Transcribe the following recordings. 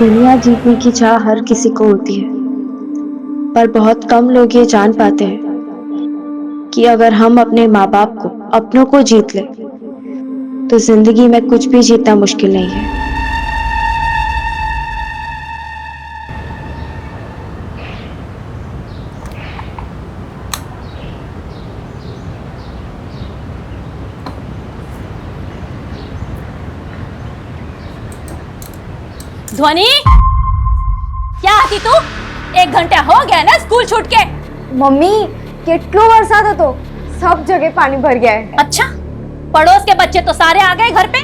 दुनिया जीतने की चाह हर किसी को होती है, पर बहुत कम लोग ये जान पाते हैं कि अगर हम अपने माँ बाप को, अपनों को जीत लें, तो जिंदगी में कुछ भी जीतना मुश्किल नहीं है। ध्वनि, क्या आती तू? 1 घंटा हो गया ना स्कूल छूट के। मम्मी કેટલો વરસાદ હતો, सब जगह पानी भर गया है। अच्छा, पड़ोस के बच्चे तो सारे आ गए घर पे।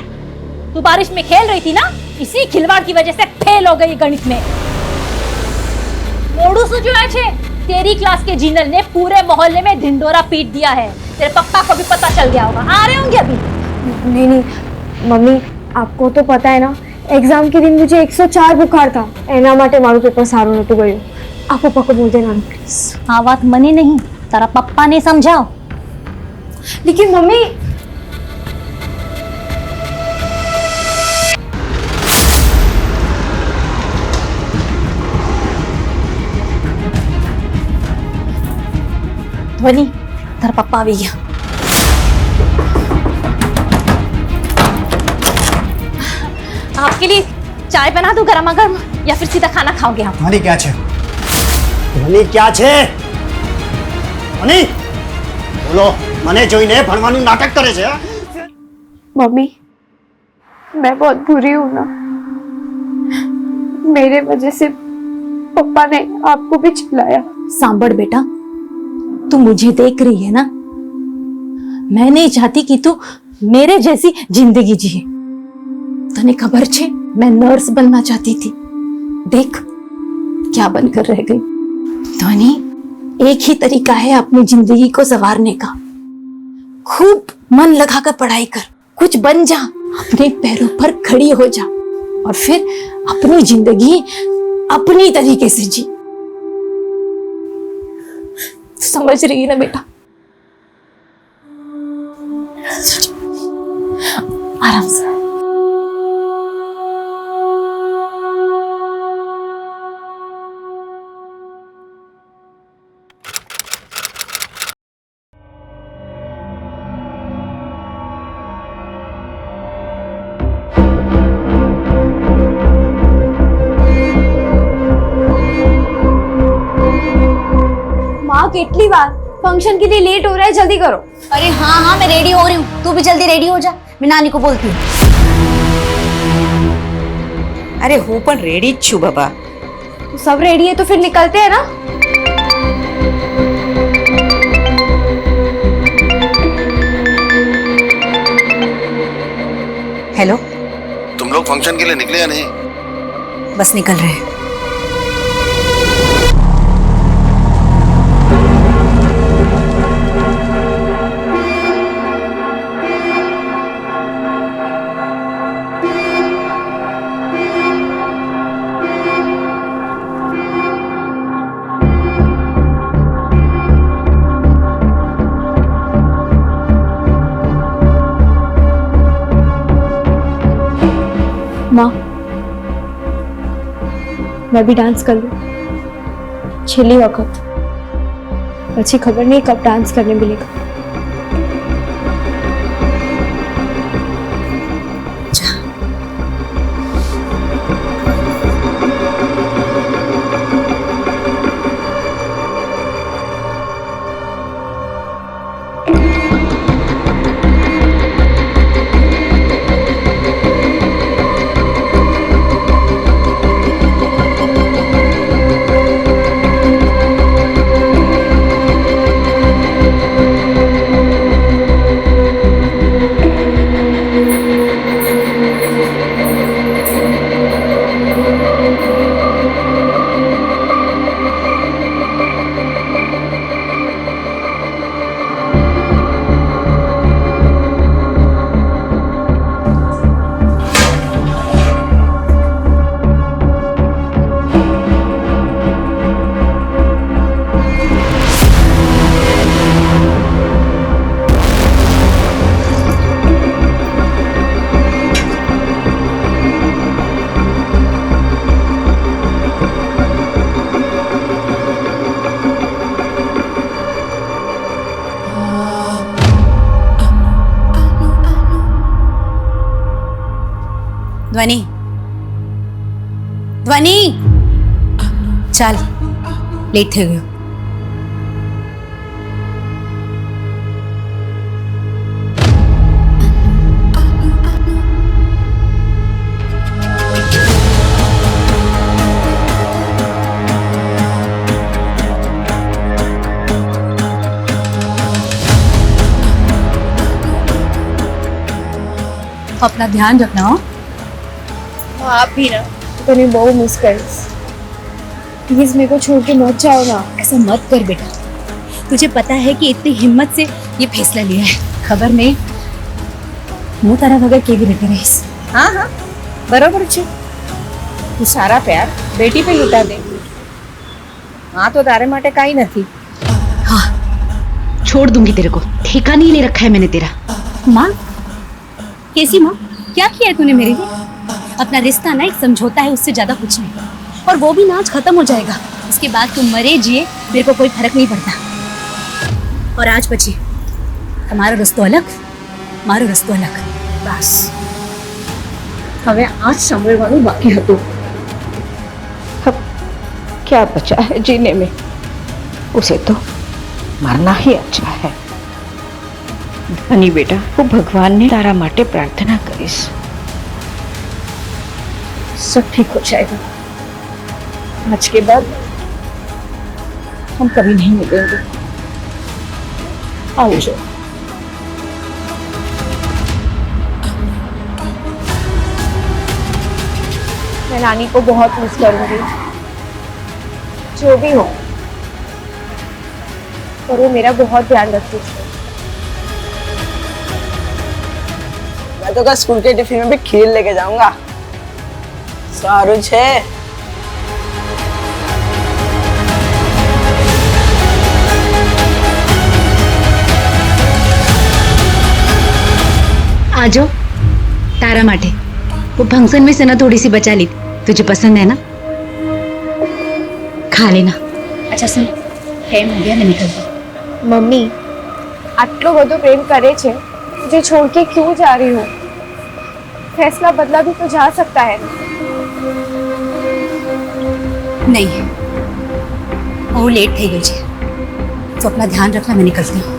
तू बारिश में खेल रही थी ना, इसी खिलवाड़ की वजह से फेल हो गई गणित में। मोड़ू सुजुआ छे, तेरी क्लास के जीनल ने पूरे मोहल्ले में ढिंडोरा पीट दिया है। तेरे पप्पा को भी पता चल गया होगा, आ रहे होंगे अभी। नहीं मम्मी, आपको तो पता है ना, एग्जाम के दिन मुझे 104 बुखार था, एना माटे मारू पेपर सारू नतु गयो। आप पप्पा को बोल देना प्लीज। हाँ, बात मने नहीं, तारा पप्पा ने समझाओ। लेकिन मम्मी, ध्वनि, तारा पप्पा आ गया। आपके लिए चाय बना दूं गरमा गर्म, या फिर सीधा खाना खाओगे हम? ध्वनि क्या छे? ध्वनि क्या छे? ध्वनि बोलो, मने जोईने भणवानुं नाटक करे छे। मम्मी मैं बहुत बुरी हूं ना, मेरे वजह से पापा ने आपको भी चिल्लाया। सांभळ बेटा, तू मुझे देख रही है ना, मैं नहीं चाहती कि तू मेरे जैसी जिंदगी जिए। तने खबर छे, मैं नर्स बनना चाहती थी, देख क्या बनकर रह गई। ध्वनि, एक ही तरीका है अपनी जिंदगी को संवारने का, खूब मन लगाकर पढ़ाई कर, कुछ बन जा, अपने पैरों पर खड़ी हो जा, और फिर अपनी जिंदगी अपनी तरीके से जी। समझ रही है ना बेटा? आराम से। माँ कितनी बार, फंक्शन के लिए लेट हो रहा है, जल्दी करो। अरे हाँ हाँ, मैं रेडी हो रही हूँ, तू भी जल्दी रेडी हो जा, मैं नानी को बोलती हूँ। अरे हूँ पण रेडी ज छू बाबा। तो सब रेडी है तो फिर निकलते हैं ना। हेलो, तुम लोग फंक्शन के लिए निकले या नहीं? बस निकल रहे हैं। माँ, मैं भी डांस कर लूं, छेली वक्त, अच्छी खबर नहीं कब डांस करने मिलेगा। ध्वनि, ध्वनि, चल लेट થઈ ગયો. अपना ध्यान रखना हो. आप भी ना तूने बहुत मिस करीस. प्लीज मेरे को छोड़ के मत जाओ ना. ऐसा मत कर बेटा. तुझे पता है कि इतनी हिम्मत से ये फैसला लिया है. खबर नहीं હું તારા વગર કેવી રીતે રહીશ? हाँ हाँ बराबर છે. તું સારા પ્યાર બેટી पे લૂંટા દે. हाँ तो तारे माटे काई नहीं. हाँ, छोड़ दूंगी तेरे को. ठिकाना ही नहीं रखा है मैंने तेरा. माँ, कैसी माँ? क्या किया है तूने मेरे लिए? अपना रिश्ता ना एक समझौता है, उससे ज्यादा कुछ नहीं. और वो भी ना आज खत्म हो जाएगा. इसके बाद तुम मरे जिए मेरे को कोई फर्क नहीं पड़ता. और आज बची हमारा रस्तो अलग, मारो रस्तो अलग. बस હવે આજ સાંભળવાનું બાકી હતું. अब क्या बचा है जीने में? उसे तो मरना ही अच्छा है. धनी बेटा, वो भगवान ने तारा माटे प्रार्थना करीश. सब ठीक हो जाएगा. आज के बाद हम कभी नहीं मिलेंगे. आओ जो. मैं नानी को बहुत मिस करूंगी. जो भी हो, पर वो मेरा बहुत ध्यान रखती है. मैं तो कल स्कूल के टिफिन में भी खीर लेके जाऊंगा. सारू छे. आजो तारा माटे वो फंक्शन में से ना थोड़ी सी बचा ली. तुझे पसंद है ना? खा लेना. अच्छा सुन, टाइम हो गया, मैं निकलती हूँ. मम्मी, आटलो બધો प्रेम करे छे, मुझे छोड़ के क्यों जा रही हो? फैसला बदला भी तो जा सकता है. नहीं, वो लेट થઈ ગઈ છે. तो अपना ध्यान रखना, मैं निकलती हूँ.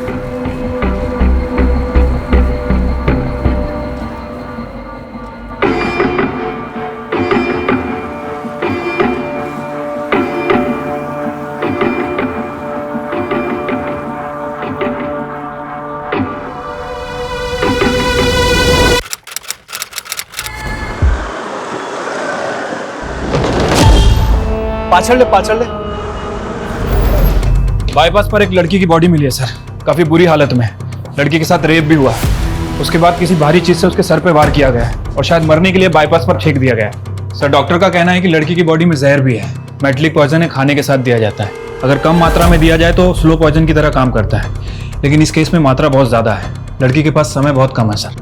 पाछड़ ले. बाईपास पर एक लड़की की बॉडी मिली है सर. काफी बुरी हालत में. लड़की के साथ रेप भी हुआ. उसके बाद किसी भारी चीज से उसके सर पे वार किया गया है और शायद मरने के लिए बाईपास पर फेंक दिया गया है. सर, डॉक्टर का कहना है कि लड़की की बॉडी में जहर भी है. मेटलिक पॉइजन है, खाने के साथ दिया जाता है. अगर कम मात्रा में दिया जाए तो स्लो पॉइजन की तरह काम करता है, लेकिन इस केस में मात्रा बहुत ज्यादा है. लड़की के पास समय बहुत कम है सर.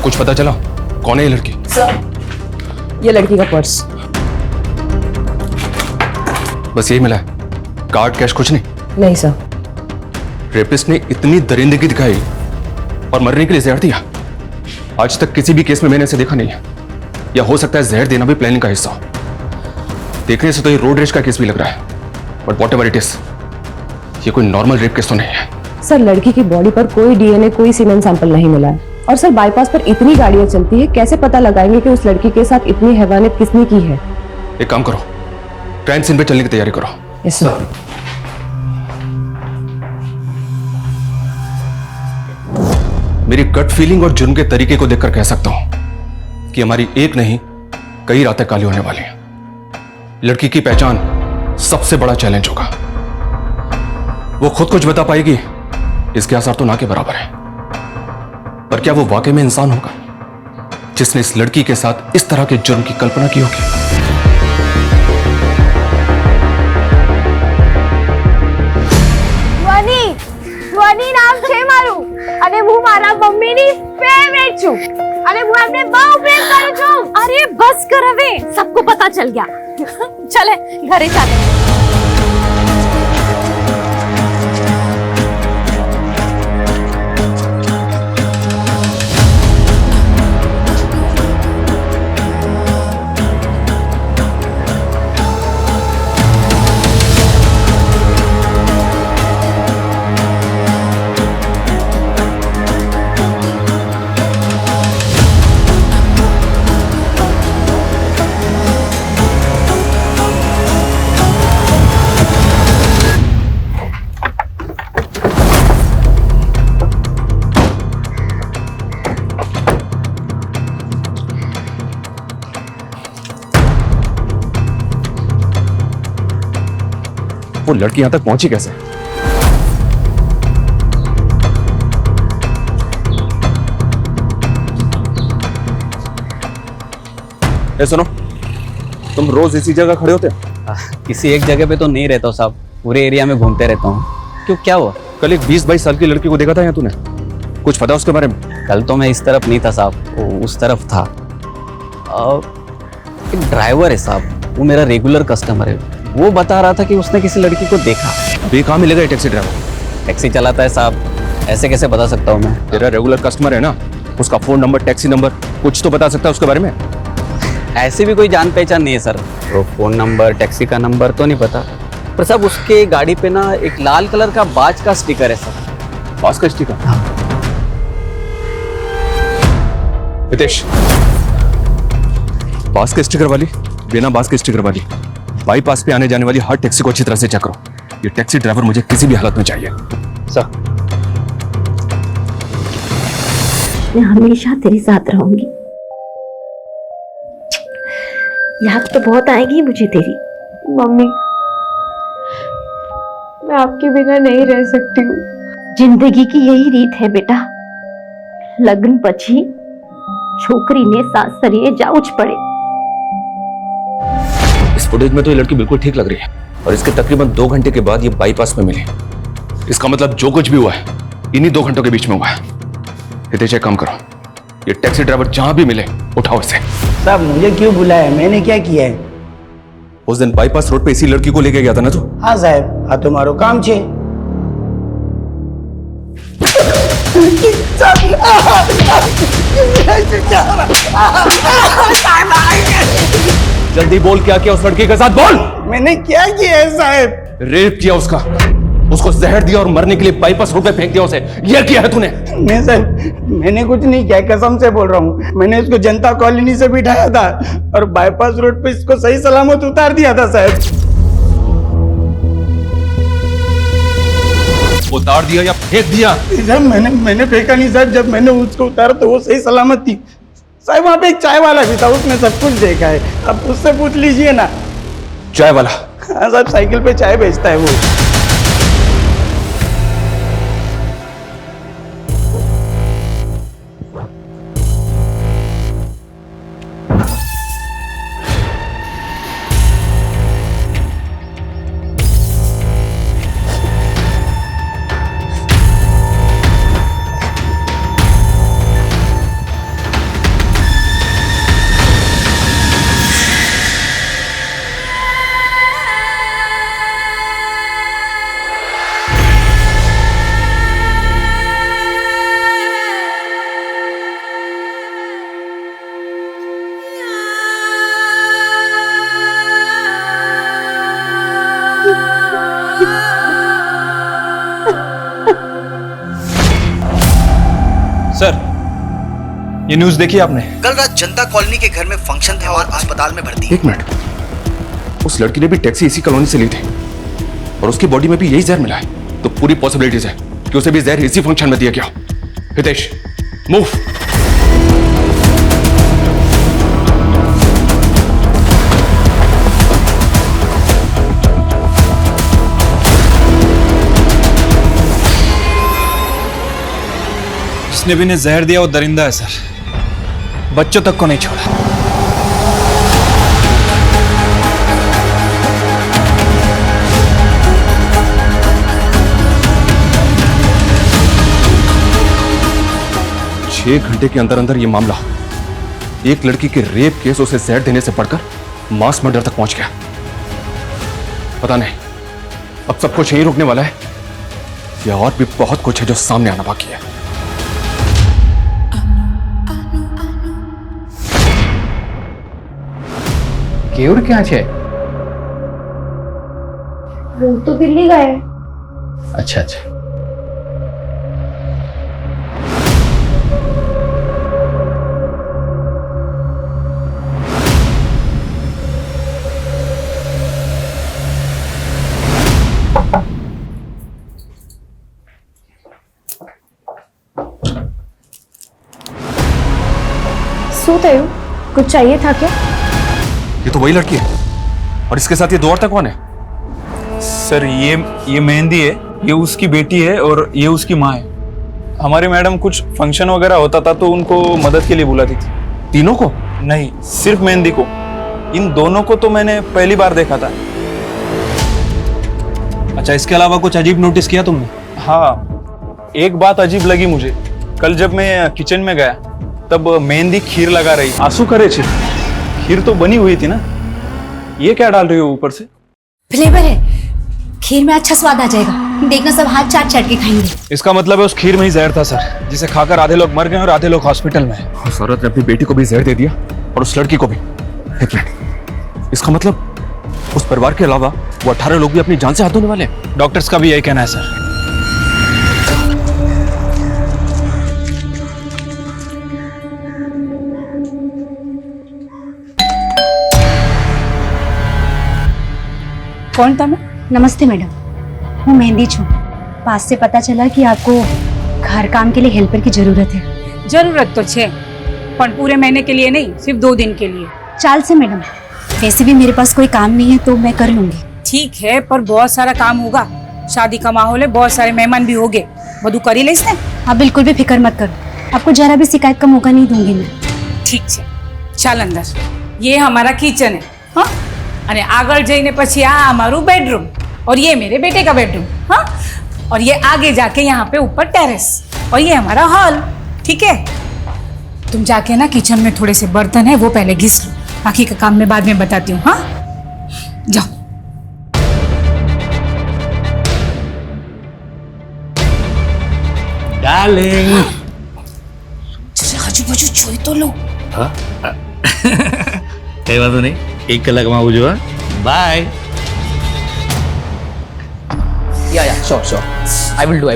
कुछ पता चला कौन है ये लड़की? सर, ये लड़की का पर्स. बस यही मिला है? कार्ड, कैश कुछ नहीं? नहीं सर. रेपिस्ट ने इतनी दरिंदगी दिखाई और मरने के लिए जहर दिया. आज तक किसी भी केस में मैंने इसे देखा नहीं है. या हो सकता है जहर देना भी प्लानिंग का हिस्सा हो. देखने से तो ये रोड रेज का केस भी लग रहा है. बट व्हाटएवर इट इज, ये कोई नॉर्मल रेप केस तो नहीं है. सर, लड़की की बॉडी पर कोई डीएनए, कोई सीमेन सैंपल नहीं मिला है. और सर, बाईपास पर इतनी गाड़ियां चलती है, कैसे पता लगाएंगे कि उस लड़की के साथ इतनी हैवानियत किसने की है? एक काम करो, क्राइम सीन पे चलने की तैयारी करो. Yes sir. मेरी गट फीलिंग और जुर्म के तरीके को देखकर कह सकता हूं कि हमारी एक नहीं कई रातें काली होने वाली हैं. लड़की की पहचान सबसे बड़ा चैलेंज होगा. वो खुद कुछ बता पाएगी, इसके आसार तो ना के बराबर है. पर क्या वो वाकई में इंसान होगा जिसने इस लड़की के साथ इस तरह के जुर्म की कल्पना की होगी? ધ્વનિ નામ છે મારું અને હું મારા મમ્મીની ફેવરેટ છું અને હું એમને બહુ પ્રેમ કરું છું. अरे बस कर હવે, सबको पता चल गया. चले घरे चले. वो लड़की यहां तक पहुंची कैसे? ए सुनो, तुम रोज इसी जगह खड़े होते हो? किसी एक जगह पे तो नहीं रहता हूँ साहब, पूरे एरिया में घूमते रहता हूँ। क्यों, क्या हुआ? कल एक 20-22 साल की लड़की को देखा था यहाँ तूने, कुछ पता उसके बारे में? कल तो मैं इस तरफ नहीं था साहब, वो उस तरफ था। एक ड्राइवर है साहब, वो मेरा रेगुलर कस्टमर है, वो बता रहा था कि उसने किसी लड़की को देखा। ये कहाँ मिलेगा ये टैक्सी ड्राइवर? टैक्सी चलाता है साहब, ऐसे कैसे बता सकता हूँ मैं? तेरा रेगुलर कस्टमर है ना, उसका फोन नंबर, टैक्सी नंबर कुछ तो बता सकता है उसके बारे में? ऐसे भी कोई जान पहचान नहीं है सर, तो फोन नंबर, टैक्सी का नंबर तो नहीं पता, पर साहब उसके गाड़ी पे ना एक लाल कलर का बाज का स्टिकर है सर। बाज का स्टिकर? हितेश, बाज के स्टिकर वाली, बिना बाज के स्टिकर वाली बाईपास पे आने जाने वाली हर टैक्सी को अच्छी तरह से चेक करो। ये टैक्सी ड्राइवर मुझे किसी भी हालत में चाहिए। सर, मैं हमेशा तेरे साथ रहूंगी। याद तो बहुत आएगी मुझे तेरी। मम्मी, मैं आपके बिना नहीं रह सकती हूँ। जिंदगी की यही रीत है बेटा, लग्न પછી છોકરીને સાસરીએ જાવું જ પડે। इस फुटेज में तो ये लड़की बिल्कुल ठीक लग रही है और इसके तकरीबन 2 घंटे के बाद ये बाईपास में मिली। इसका मतलब जो कुछ भी हुआ है इन्हीं 2 घंटों के बीच में हुआ है। हितेश, एक काम करो, ये टैक्सी ड्राइवर जहां भी मिले उठाओ इसे। साहब मुझे क्यों बुलाया, मैंने क्या किया है? उस दिन बाईपास रोड पे इसी लड़की को लेके गया था ना तू? हाँ साहब, आ तुम्हारो काम छे। जल्दी बोल, क्या किया उस लड़की के साथ, बोल। मैंने क्या किया है साहब? रेप किया उसका, उसको जहर दिया और मरने के लिए बाईपास रोड पे फेंक दिया उसे, यह किया है तूने? नहीं साहब, मैंने कुछ नहीं किया, कसम से बोल रहा हूँ। मैंने इसको जनता कॉलोनी से बिठाया था और बाईपास रोड पे इसको सही सलामत उतार दिया था साहब। उतार दिया या फेंक दिया? जब मैंने फेंका नहीं साहब, जब मैंने उसको उतारा तो वो सही सलामत थी साहब। वहाँ पे एक चाय वाला भी था, उसने सब कुछ देखा है, अब उससे पूछ लीजिए ना। चाय वाला? हाँ साहब, साइकिल पे चाय बेचता है वो। सर, ये न्यूज़ देखी आपने? कल रात जनता कॉलोनी के घर में फंक्शन था और अस्पताल में भर्ती। एक मिनट, उस लड़की ने भी टैक्सी इसी कॉलोनी से ली थी और उसकी बॉडी में भी यही जहर मिला है, तो पूरी पॉसिबिलिटीज है कि उसे भी जहर इसी फंक्शन में दिया गया। हितेश, मूव। जिसने भी ने जहर दिया वो दरिंदा है सर, बच्चों तक को नहीं छोड़ा। छह घंटे के अंदर अंदर ये मामला एक लड़की के रेप केस उसे जहर देने से बढ़कर मास मर्डर तक पहुंच गया। पता नहीं अब सब कुछ यहीं रुकने वाला है या और भी बहुत कुछ है जो सामने आना बाकी है। કેવડ ક્યાં છે? वो तो दिल्ली गए। अच्छा अच्छा। શું થયું? कुछ चाहिए था क्या? ये तो वही लड़की है और इसके साथ ये 2 और तक कौन है? सर ये मेहंदी है, ये उसकी बेटी है और ये उसकी माँ है। हमारी मैडम कुछ फंक्शन वगैरह होता था तो उनको मदद के लिए बुलाती थी। तीनों को? नहीं, सिर्फ मेहंदी को। इन दोनों को तो मैंने पहली बार देखा था। अच्छा, इसके अलावा कुछ अजीब नोटिस किया तुमने? हाँ, एक बात अजीब लगी मुझे। कल जब मैं किचन में गया तब मेहंदी खीर लगा रही। आंसू करे छे, खीर तो बनी हुई थी ना, ये क्या डाल रही हो ऊपर से? फ्लेवर है, खीर में अच्छा स्वाद आ जाएगा। देखना सब हाथ चाट चाट के खाएंगे। इसका मतलब है उस खीर में ही जहर था सर, जिसे खाकर आधे लोग मर गए और आधे लोग हॉस्पिटल में। उस औरत ने अपनी बेटी को भी जहर दे दिया और उस लड़की को भी। एक मिनट, इसका मतलब उस परिवार के अलावा वो 18 लोग भी अपनी जान से हाथ धोने वाले हैं? डॉक्टर्स का भी यही कहना है सर। कौन था मैं? नमस्ते मैडम, હું मेहंदी છું। पास से पता चला कि आपको घर काम के लिए हेल्पर की जरूरत है। जरूरत तो है, पर पूरे महीने के लिए नहीं, सिर्फ 2 दिन के लिए। चाल से मैडम, वैसे भी मेरे पास कोई काम नहीं है तो मैं कर लूंगी। ठीक है, पर बहुत सारा काम होगा। शादी का माहौल है, बहुत सारे मेहमान भी होंगे। બધું કરી લઈશ ને? आप बिल्कुल भी फिक्र मत करो, आपको जरा भी शिकायत का मौका नहीं दूंगी मैं। ठीक है, ચાલ અંદર। ये हमारा किचन है, हाँ? અને આગળ જઈને પછી આ हमारू बेडरूम और ये मेरे बेटे का बेडरूम, हाँ? और ये आगे जाके यहाँ पे ऊपर टेरेस और ये हमारा हॉल। ठीक है, तुम जाके ना किचन में थोड़े से बर्तन है वो पहले घिस लो, बाकी का काम मैं बाद में बताती हूँ। हाँ, जाओ। डार्लिंग, हजू बजू જોઈ તો લો। હા કઈ વાંધો નહીં, 1 કલાકમાં આવજો। હા, bye. Yeah sure I will do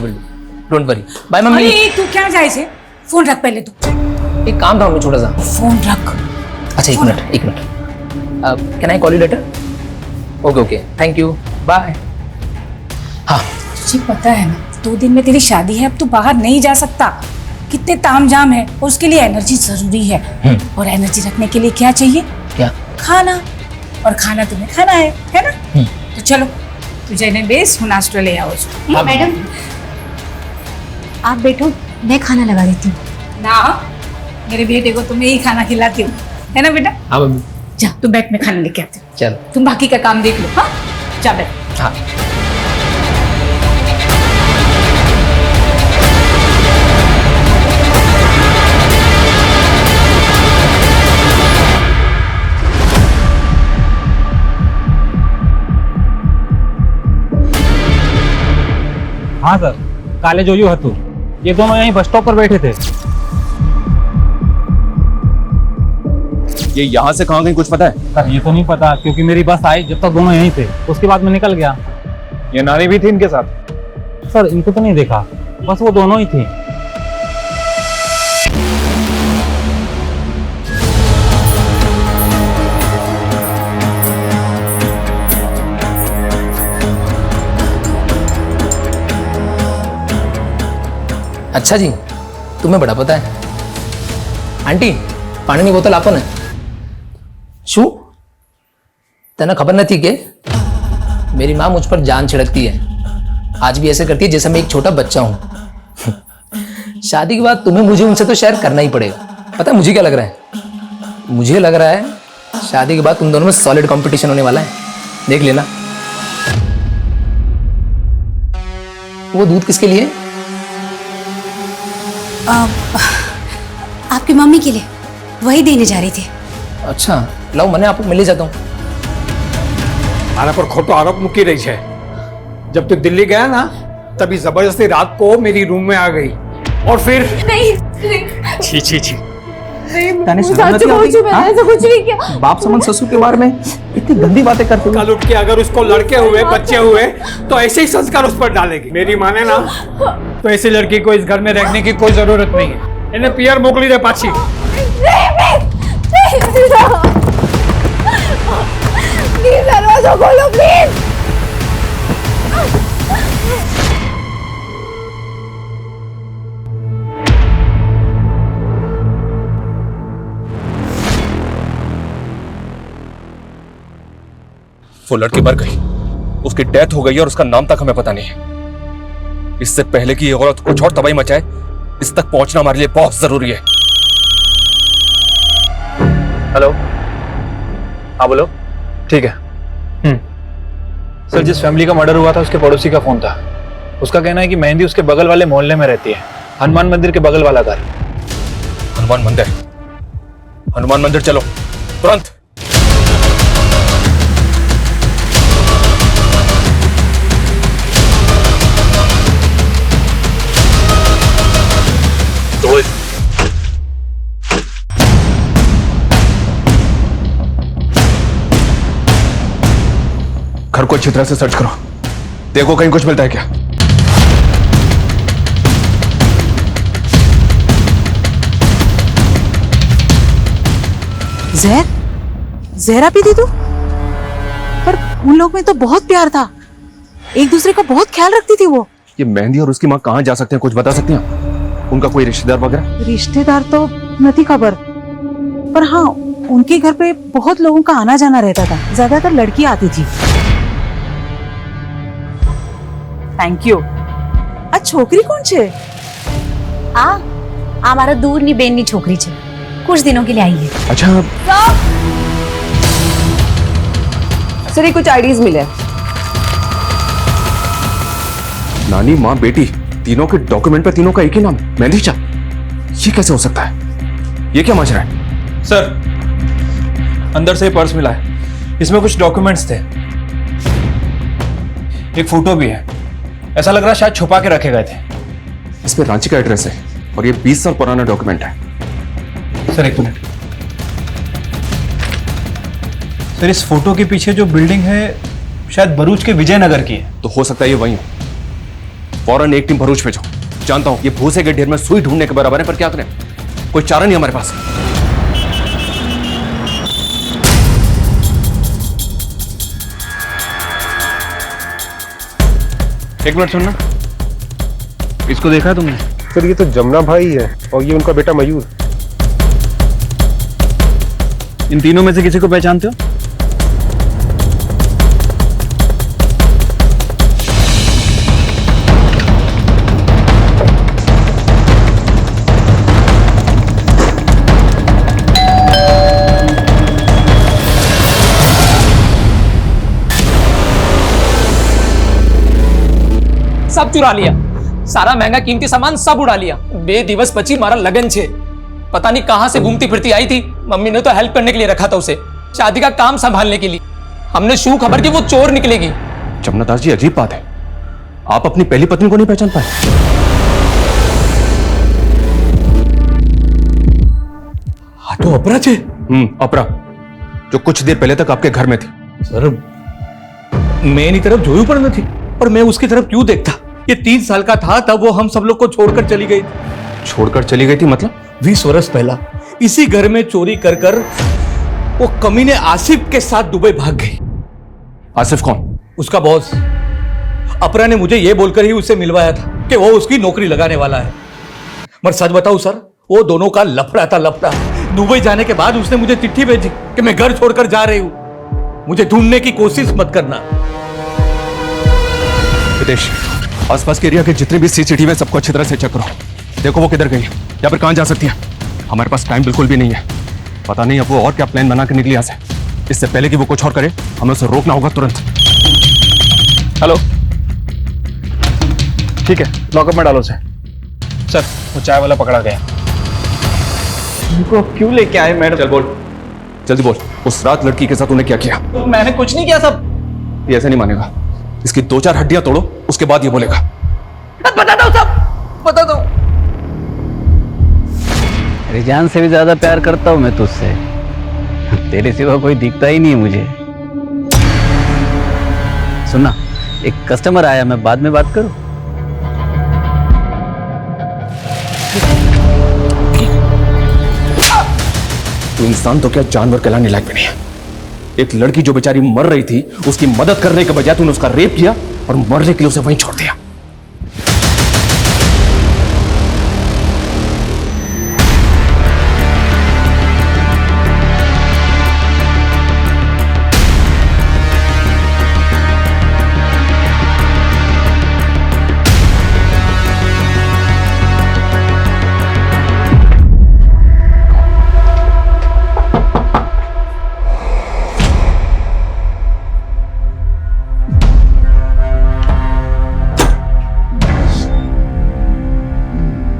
don't worry bye mummy. अरे तू क्या जाए छे? फोन रख पहले तू। एक काम था मम्मी, छोटा सा। फोन रख। अच्छा एक minute can I call you later? Okay thank you bye. हाँ तुझे पता है ना, 2 दिन में तेरी शादी है, अब तू बाहर नहीं जा सकता। कितने तामझाम है और उसके लिए एनर्जी जरूरी है। और एनर्जी रखने के लिए क्या चाहिए? क्या? खाना। और खाना तुम्हें खाना है ना? तो चलो तुझे ने बेस हूँ नाश्ता ले आओ। मैडम आप बैठो, मैं खाना लगा देती हूँ। ना, मेरे बेटे को तुम्हें ही खाना खिलाती हूँ, है ना बेटा? हाँ मम्मी। जा तुम बैठ, में खाना लेके आती हूँ। चलो तुम बाकी का काम देख लो। हाँ, जा बैठ। हाँ। हाँ सर, काले जोયું હતું, ये दोनों यहीं बस स्टॉप पर बैठे थे। ये यहाँ से कहाँ गई कुछ पता है? सर ये तो नहीं पता, क्योंकि मेरी बस आई जब तक दोनों यहीं थे, उसके बाद मैं निकल गया। ये नानी भी थी इनके साथ? सर इनको तो नहीं देखा, बस वो दोनों ही थी। अच्छा जी, तुम्हें बड़ा पता है। आंटी पानी बोतल आपो ने। शू तने खबर नहीं के मेरी माँ मुझ पर जान छिड़कती है, आज भी ऐसे करती है जैसे मैं एक छोटा बच्चा हूं। शादी के बाद तुम्हें मुझे उनसे तो शेयर करना ही पड़ेगा। पता है मुझे क्या लग रहा है? मुझे लग रहा है शादी के बाद तुम दोनों में सॉलिड कंपटीशन होने वाला है, देख लेना। वो दूध किसके लिए? आपकी मम्मी के लिए, वही देने जा रही थी। अच्छा लाओ, मैंने आपको मिल जाता हूँ। आना पर खोटो आरोप मुकी रही है। जब तू दिल्ली गया ना, तभी जबरदस्ती रात को मेरी रूम में आ गई और फिर नहीं। छी छी छी। तने शर्म नहीं आती? हाँ? कुछ नहीं किया। बाप समझ ससुर के बारे में इतनी गंदी बातें करते हो। कल उठ के अगर उसको लड़के हुए बच्चे हुए तो ऐसे ही संस्कार उस पर डालेगी। मेरी माने ना तो ऐसी लड़की को इस घर में रहने की कोई जरूरत नहीं है। इन्हें पियर मोकली दे पाछी। प्लीज दरवाजा खोलो प्लीज। वो लड़की मर गई, उसकी डेथ हो गई है और उसका नाम तक हमें पता नहीं है। इससे पहले कि ये औरत कुछ और तबाही मचाए, इस तक पहुंचना हमारे लिए बहुत जरूरी है। हेलो, हाँ बोलो। ठीक है। सर, जिस फैमिली का मर्डर हुआ था उसके पड़ोसी का फोन था। उसका कहना है कि मेहंदी उसके बगल वाले मोहल्ले में रहती है, हनुमान मंदिर के बगल वाला घर। हनुमान मंदिर? हनुमान मंदिर चलो तुरंत। घर को अच्छी तरह से सर्च करो, देखो कहीं कुछ मिलता है क्या। जहरा पी थी तू? पर उन लोग में तो बहुत प्यार था, एक दूसरे का बहुत ख्याल रखती थी वो। ये मेहंदी और उसकी माँ कहाँ जा सकते हैं, कुछ बता सकती हैं? उनका कोई रिश्तेदार वगैरह? रिश्तेदार तो नहीं खबर, पर हाँ उनके घर पे बहुत लोगों का आना जाना रहता था, ज्यादातर लड़की आती थी। Thank you. आ छोकरी कौन छे? हमारा दूर बेननी छोकरी छे, कुछ दिनों के लिए आई है। अच्छा सर, ये कुछ आईडीज मिले। नानी माँ बेटी तीनों के डॉक्यूमेंट पे तीनों का एक ही नाम, मेहंदी चा। ये कैसे हो सकता है? ये क्या माजरा है? सर, अंदर से पर्स मिला है, इसमें कुछ डॉक्यूमेंट्स थे, एक फोटो भी है। ऐसा लग रहा है शायद छुपा के रखे गए थे। इसमें रांची का एड्रेस है और ये 20 साल पुराना डॉक्यूमेंट है। सर एक मिनट। सर, इस फोटो के पीछे जो बिल्डिंग है शायद भरूच के विजयनगर की है। तो हो सकता है ये वही हो। फौरन एक टीम भरूच भेजो। जानता हूं ये भूसे के ढेर में सुई ढूंढने के बराबर है, पर क्या करें, कोई चारा नहीं हमारे पास। एक मिनट सुनना, इसको देखा है तुमने? सर ये तो जमुना भाई है और ये उनका बेटा मयूर। इन तीनों में से किसी को पहचानते हो? सब चुरा लिया, सारा महंगा कीमती सामान सब उड़ा लिया। बेदिवस बची मारा लगन छे। पता नहीं कहां से घूमती फिरती आई थी। मम्मी ने तो हेल्प करने के लिए रखा था उसे, शादी का काम संभालने के लिए। हमने शू खबर की वो चोर निकलेगी। जमुना दास जी, अजीब बात है, आप अपनी पहली पत्नी को नहीं पहचान पाए? हाँ तो अपरा छे। अपरा, जो कुछ देर पहले तक आपके घर में थी। सर मैं एनी तरफ जोयू पर न थी, और मैं उसकी तरफ क्यों देखता? ये 3 साल का था तब वो हम सब लोग को छोड़कर चली गई। छोड़कर चली गई थी मतलब? 20 वर्ष पहला इसी घर में चोरी कर कर वो कमीने आसिफ के साथ दुबई भाग गई। आसिफ कौन? उसका बॉस। अपरा ने मुझे ये बोलकर ही उससे मिलवाया था कि वो उसकी नौकरी लगाने वाला है। मगर सच बताऊं सर, वो दोनों का लफड़ा था, लफड़ा। दुबई जाने के बाद उसने मुझे चिट्ठी भेजी कि मैं घर छोड़कर जा रही हूं, मुझे ढूंढने की कोशिश मत करना। विदेश आसपास के एरिया के जितने भी सीसीटीवी है सबको अच्छी तरह से चेक करो, देखो वो किधर गई है या फिर कहां जा सकती है। हमारे पास टाइम बिल्कुल भी नहीं है, पता नहीं अब वो और क्या प्लान बना के निकली यहाँ से। इससे पहले कि वो कुछ और करे, हमें उसे रोकना होगा तुरंत। हेलो, ठीक है, लॉकअप में डालो उसे। सर, वो चाय वाला पकड़ा गया। उनको क्यों लेके आए मैडम? चल बोल, जल्दी बोल, उस रात लड़की के साथ उन्हें क्या किया? तो मैंने कुछ नहीं किया सब। ये ऐसे नहीं मानेगा, इसकी 2-4 हड्डियां तोड़ो, उसके बाद ये बोलेगा। बता दो सब, बता दो। अरे जान से भी ज्यादा प्यार करता हूं मैं तुझसे, तेरे सिवा कोई दिखता ही नहीं है मुझे। सुनना, एक कस्टमर आया, मैं बाद में बात करूं? तू इंसान तो क्या जानवर कहलाने लायक भी नहीं है। एक लड़की जो बेचारी मर रही थी, उसकी मदद करने के बजाय तूने उसका रेप किया और मरने के लिए उसे वहीं छोड़ दिया।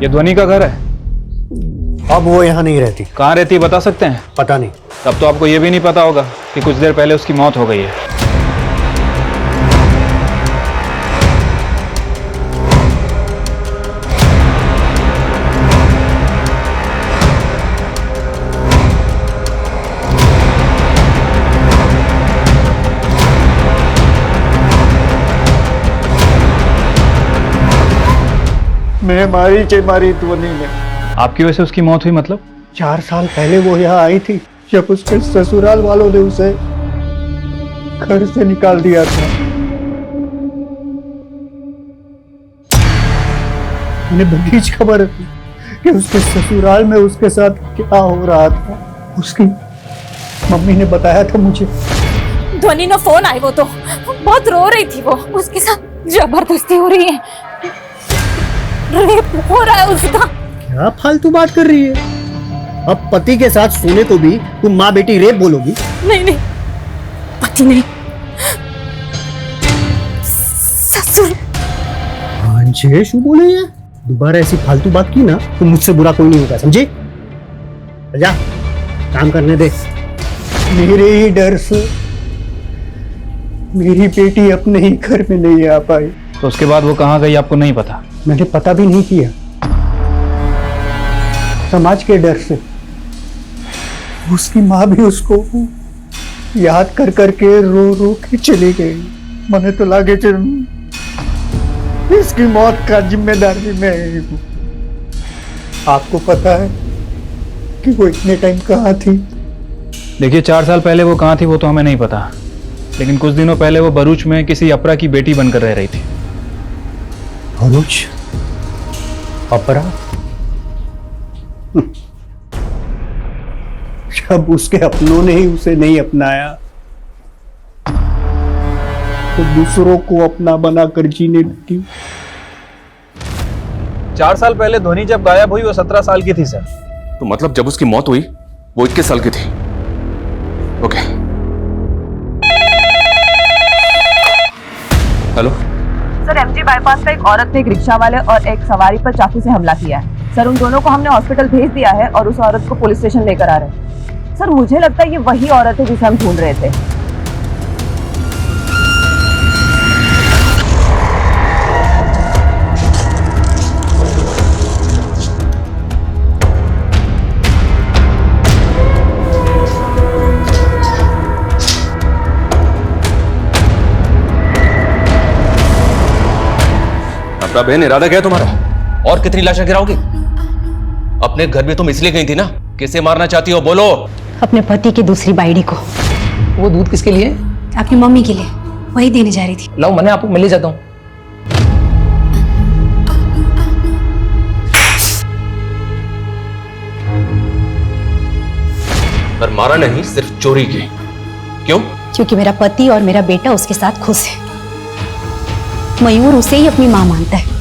ये ध्वनि का घर है? अब वो यहाँ नहीं रहती। कहाँ रहती है बता सकते हैं? पता नहीं। तब तो आपको ये भी नहीं पता होगा कि कुछ देर पहले उसकी मौत हो गई है। मैं मारी ध्वनि ने। आपकी वजह से उसकी मौत हुई मतलब? 4 साल पहले वो यहाँ आई थी, जब उसके ससुराल वालों ने उसे घर से निकाल दिया था। उन्हें बड़ी खबर थी कि उसके ससुराल में उसके साथ क्या हो रहा था। उसकी मम्मी ने बताया था मुझे। ध्वनि ने फोन आई, वो तो बहुत रो रही थी। वो उसके साथ जबरदस्ती हो रही है, रेप हो रहा है उसका। क्या फालतू बात कर रही है? अब पति के साथ सोने को भी तुम माँ बेटी रेप बोलोगी? नहीं नहीं, पति नहीं, ससुर। शू बोले ये? दोबारा ऐसी फालतू बात की ना तो मुझसे बुरा कोई नहीं होगा, समझे? जा काम करने दे। मेरे ही डर से मेरी बेटी अपने ही घर में नहीं आ पाई। तो उसके बाद वो कहाँ गई आपको नहीं पता? मैंने पता भी नहीं किया, समाज के डर से। उसकी माँ भी उसको याद कर करके रो रो के चली गई। मैंने तो लागे इसकी मौत का जिम्मेदार भी मैं ही हूँ। आपको पता है कि वो इतने टाइम कहाँ थी? देखिए 4 साल पहले वो कहाँ थी वो तो हमें नहीं पता, लेकिन कुछ दिनों पहले वो भरूच में किसी अपरा की बेटी बनकर रह रही थी। भरूच? अपरा? जब उसके अपनों ने ही उसे नहीं अपनाया तो दूसरों को अपना बनाकर जीने लगी। 4 साल पहले ध्वनि जब गायब हुई वो 17 साल की थी सर। तो मतलब जब उसकी मौत हुई वो 21 साल की थी। Okay. Hello sir, MG bypass पे एक औरत ने एक रिक्शा वाले और एक सवारी पर चाकू से हमला किया है। सर, उन दोनों को हमने हॉस्पिटल भेज दिया है और उस औरत को पुलिस स्टेशन लेकर आ रहे हैं। सर, मुझे लगता है ये वही औरत है जिसे हम ढूंढ रहे थे। बहन, इरादा क्या है तुम्हारा? और कितनी लाशें गिराओगी? अपने घर में तुम इसलिए गई थी ना, किसे मारना चाहती हो बोलो? अपने पति की दूसरी बाइडी को। वो दूध किसके लिए? अपनी मम्मी के लिए, वही देने जा रही थी। लाओ, मैं आपको मिल जाता हूँ। पर मारा नहीं, सिर्फ चोरी की। क्यों? क्योंकि मेरा पति और मेरा बेटा उसके साथ खुश है। मयूर उसे ही अपनी माँ मानता है।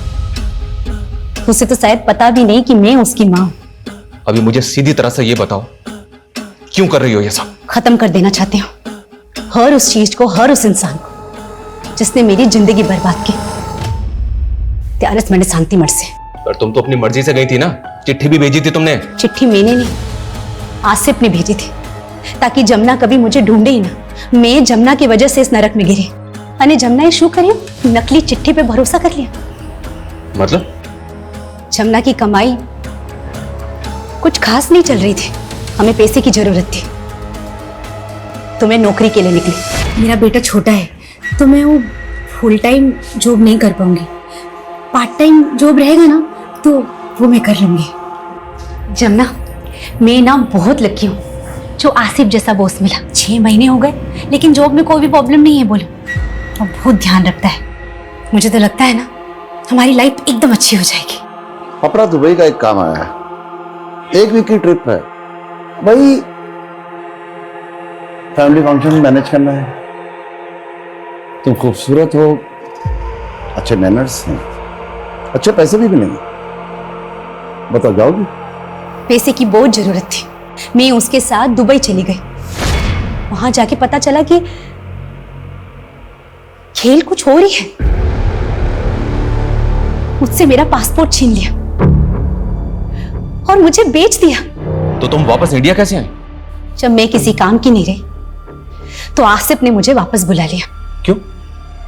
उसे तो शायद पता भी नहीं कि मैं उसकी माँ हूं। अभी मुझे सीधी तरह से ये बताओ, क्यों कर रही हो ये सब? खत्म कर देना चाहती हूँ हर उस चीज को, हर उस इंसान को जिसने मेरी जिंदगी बर्बाद की। त्यारस मैंने शांति मठ से। पर तुम तो अपनी मर्जी से गई थी ना, चिट्ठी भी भेजी थी तुमने। चिट्ठी मैंने नहीं, आसिफ ने भेजी थी, ताकि जमुना कभी मुझे ढूंढे ही ना। मैं जमुना की वजह से इस नरक में गिरी। अने जमुना ये शू करियो? नकली चिट्ठी पे भरोसा कर लिया। मतलब? जमुना की कमाई कुछ खास नहीं चल रही थी, हमें पैसे की जरूरत थी, तो मैं नौकरी के लिए निकली। मेरा बेटा छोटा है तो मैं वो फुल टाइम जॉब नहीं कर पाऊंगी। पार्ट टाइम जॉब रहेगा ना तो वो मैं कर लूंगी। जमुना, मैं ना बहुत लकी हूँ जो आसिफ जैसा बॉस मिला। 6 महीने हो गए लेकिन जॉब में कोई भी प्रॉब्लम नहीं है बोलो, और बहुत ध्यान रखता है। मुझे तो लगता है ना हमारी लाइफ एकदम अच्छी हो जाएगी। अपरा दुबई का एक काम आया है, 1 वीक की ट्रिप है, वही फैमिली फंक्शन मैनेज करना है। तुम खूबसूरत हो, अच्छे मैनर्स हैं, अच्छे पैसे भी मिलेंगे, बताओ जाओगी? पैसे की बहुत जरूरत थी। मैं उसके साथ दुबई चली गई। वहां जाके पता चला कि खेल कुछ और ही है। मुझसे मेरा पासपोर्ट छीन लिया और मुझे बेच दिया। तो तुम वापस इंडिया कैसे आई? जब मैं किसी काम की नहीं रही तो आसिफ ने मुझे वापस बुला लिया। क्यों?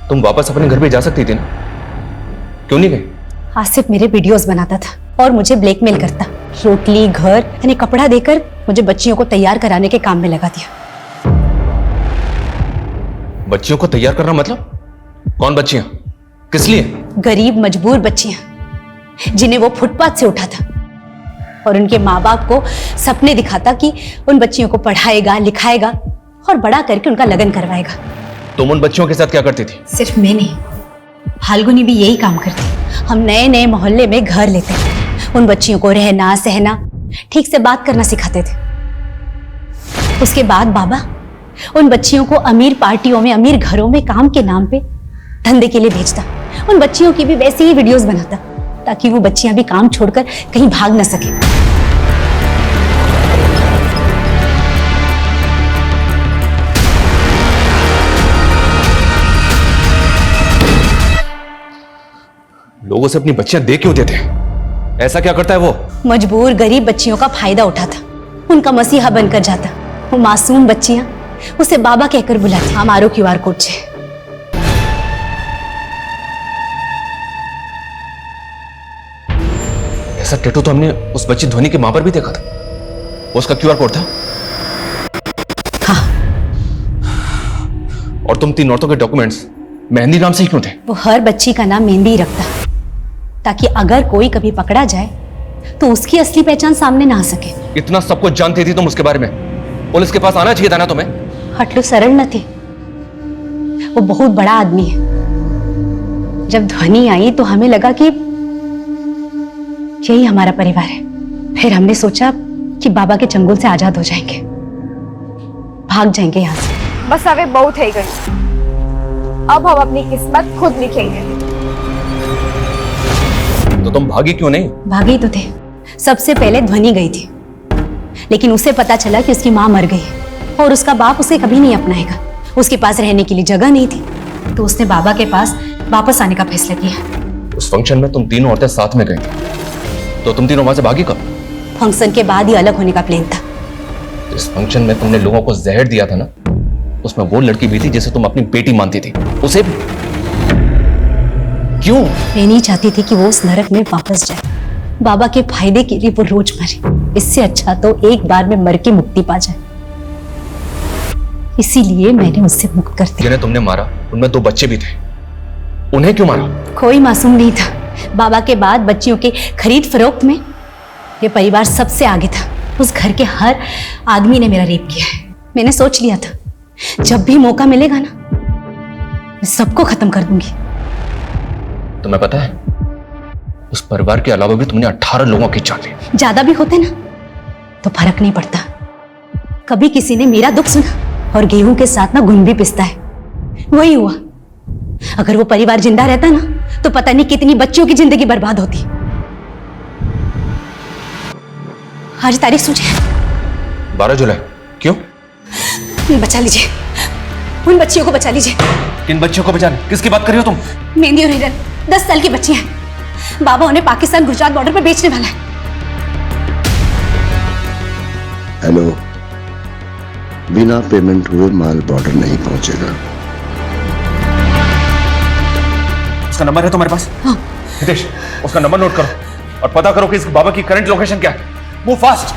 तुम वापस अपने घर पे जा सकती थी ना, क्यों नहीं गई? आसिफ मेरे वीडियोस बनाता था और मुझे ब्लैकमेल करता। रोटली, घर यानी कपड़ा देकर मुझे बच्चियों को तैयार कराने के काम में लगा दिया। बच्चियों को तैयार करना मतलब? कौन बच्चियां? किस लिए? गरीब मजबूर बच्चियां जिन्हें वो फुटपाथ से उठा था और उनके माँ बाप को सपने दिखाता कि उन बच्चियों को पढ़ाएगा, लिखाएगा और बड़ा करके उनका लगन करवाएगा। तुम उन बच्चियों के साथ क्या करती थी? सिर्फ मैं नहीं, फाल्गुनी भी यही काम करती। हम नए नए मोहल्ले में घर लेते, उन बच्चियों को रहना सहना, ठीक से बात करना सिखाते थे। उसके बाद बाबा उन बच्चियों को अमीर पार्टियों में, अमीर घरों में काम के नाम पे धंधे के लिए भेजता। उन बच्चियों की भी वैसे ही वीडियोस बनाता ताकि वो बच्चियां भी काम छोड़कर कहीं भाग न सके। लोगों से अपनी बच्चियां दे क्यों देते हैं? ऐसा क्या करता है वो? मजबूर गरीब बच्चियों का फायदा उठाता, उनका मसीहा बनकर जाता। वो मासूम बच्चियां उसे बाबा कहकर बुलाती। हमारो QR कोड छे। ऐसा टैटू तो हमने उस बच्ची ध्वनि के मां पर भी देखा था। उसका QR कोड था। हाँ। और तुम 3 औरतों के डॉक्यूमेंट्स मेहंदी नाम से ही क्यों थे? वो हर बच्ची का नाम मेहंदी ही रखता ताकि अगर कोई कभी पकड़ा जाए तो उसकी असली पहचान सामने ना आ सके। इतना सब कुछ जानती थी तुम उसके बारे में? पुलिस के पास आना चाहिए था ना तुम्हें? हटलू सरल न थे, वो बहुत बड़ा आदमी है। जब ध्वनि आई तो हमें लगा कि यही हमारा परिवार है। फिर हमने सोचा कि बाबा के चंगुल से आजाद हो जाएंगे, भाग जाएंगे यहाँ से। बस हमें बहुत है गई, अब हम अपनी किस्मत खुद लिखेंगे। तो तुम भागी क्यों नहीं? भागे तो थे। सबसे पहले ध्वनि गई थी, लेकिन उसे पता चला कि उसकी मां मर गई है और उसका बाप उसे कभी नहीं अपनाएगा। उसके पास रहने के लिए जगह नहीं थी, तो उसने बाबा के पास वापस आने का फैसला किया। उस फंक्शन में तुम तीनों औरतें साथ में गई थी, तो तुम तीनों वहां से भागी कब? फंक्शन के बाद ही अलग होने का प्लान था। इस फंक्शन में तुमने लोगों को जहर दिया था ना, उसमें वो लड़की भी थी जिसे तुम अपनी बेटी मानती थी, उसे भी। क्यों? मैं नहीं चाहती थी कि वो उस नरक में वापस जाए। बाबा के फायदे के लिए वो रोज मरे, इससे अच्छा तो एक बार में मर के मुक्ति पा जाए। इसीलिए मैंने उससे मुक्त कर दिया। जिन्हें तुमने मारा उनमें 2 बच्चे भी थे, उन्हें क्यों मारा? कोई मासूम नहीं था। बाबा के बाद बच्चियों के खरीद फरोख्त में ये परिवार सबसे आगे था। उस घर के हर आदमी ने मेरा रेप किया है। मैंने सोच लिया था जब भी मौका मिलेगा ना, मैं सबको खत्म कर दूंगी। तुम्हें पता है, उस परिवार के अलावा भी तुमने 18 लोगों की जान ली। ज्यादा भी होते ना तो फर्क नहीं पड़ता। कभी किसी ने मेरा दुख सुना, और गेहूं के साथ ना घुन भी पिसता है, वही हुआ। अगर वो परिवार जिंदा रहता ना तो पता नहीं कितनी बच्चियों की जिंदगी बर्बाद होती। आज तारीख सोचिए, 12 जुलाई। क्यों? बचा लीजिए, उन बच्चियों को बचा लीजिए। किन बच्चियों को बचाने? किसकी बात कर रही हो तुम? मेहंदी और हिरन 10 साल की बच्ची हैं। बाबा उन्हें पाकिस्तान गुजरात बॉर्डर पर बेचने वाला है। हेलो, बिना पेमेंट हुए माल बॉर्डर नहीं पहुंचेगा। उसका नंबर है तुम्हारे पास? हाँ। हितेश, उसका नंबर नोट करो और पता करो कि इस बाबा की करंट लोकेशन क्या है। Move fast.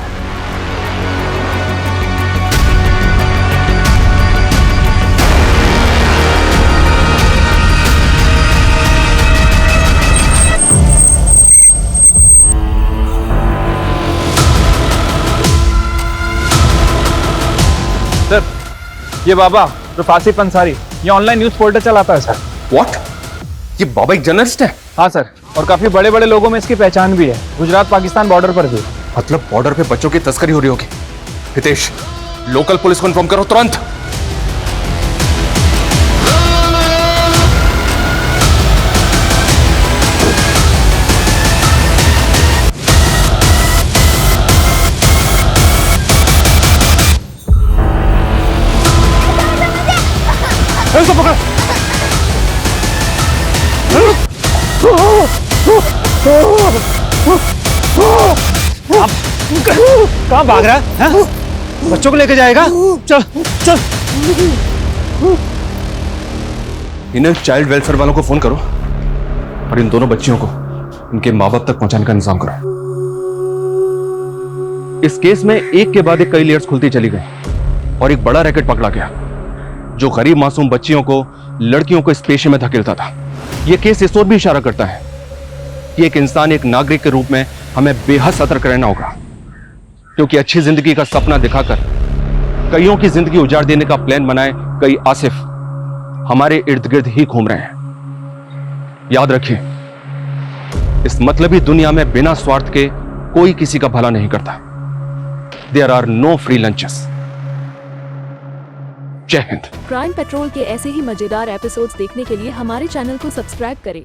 सर, ये बाबा आसिफ अंसारी, ये ऑनलाइन न्यूज पोर्टल चलाता है सर। व्हाट? ये बाबा एक जर्नलिस्ट है? हाँ सर, और काफी बड़े बड़े लोगों में इसकी पहचान भी है, गुजरात पाकिस्तान बॉर्डर पर भी। मतलब बॉर्डर पे बच्चों की तस्करी हो रही होगी। हितेश, लोकल पुलिस को इन्फॉर्म करो तुरंत। इसको पकड़। आप कहाँ भाग रहा है? हैं? बच्चों को लेके जाएगा? चल चल। इन्हें चाइल्ड वेलफेयर वालों को फोन करो और इन दोनों बच्चियों को इनके माँ बाप तक पहुंचाने का इंतजाम करो। इस केस में एक के बाद एक कई लेयर्स खुलती चली गई और एक बड़ा रैकेट पकड़ा गया जो गरीब मासूम बच्चियों को, लड़कियों को इस पेशे में धकेलता था। यह केस इस ओर भी इशारा करता है कि एक इंसान, एक नागरिक के रूप में हमें बेहद सतर्क रहना होगा, क्योंकि अच्छी जिंदगी का सपना दिखाकर कईयों की जिंदगी उजाड़ देने का प्लान बनाए कई आसिफ हमारे इर्द गिर्द ही घूम रहे हैं। याद रखिए, इस मतलबी दुनिया में बिना स्वार्थ के कोई किसी का भला नहीं करता। There are no free lunches. Jai Hind. Crime petrol के ऐसे ही मजेदार एपिसोड्स देखने के लिए हमारे चैनल को सब्सक्राइब करें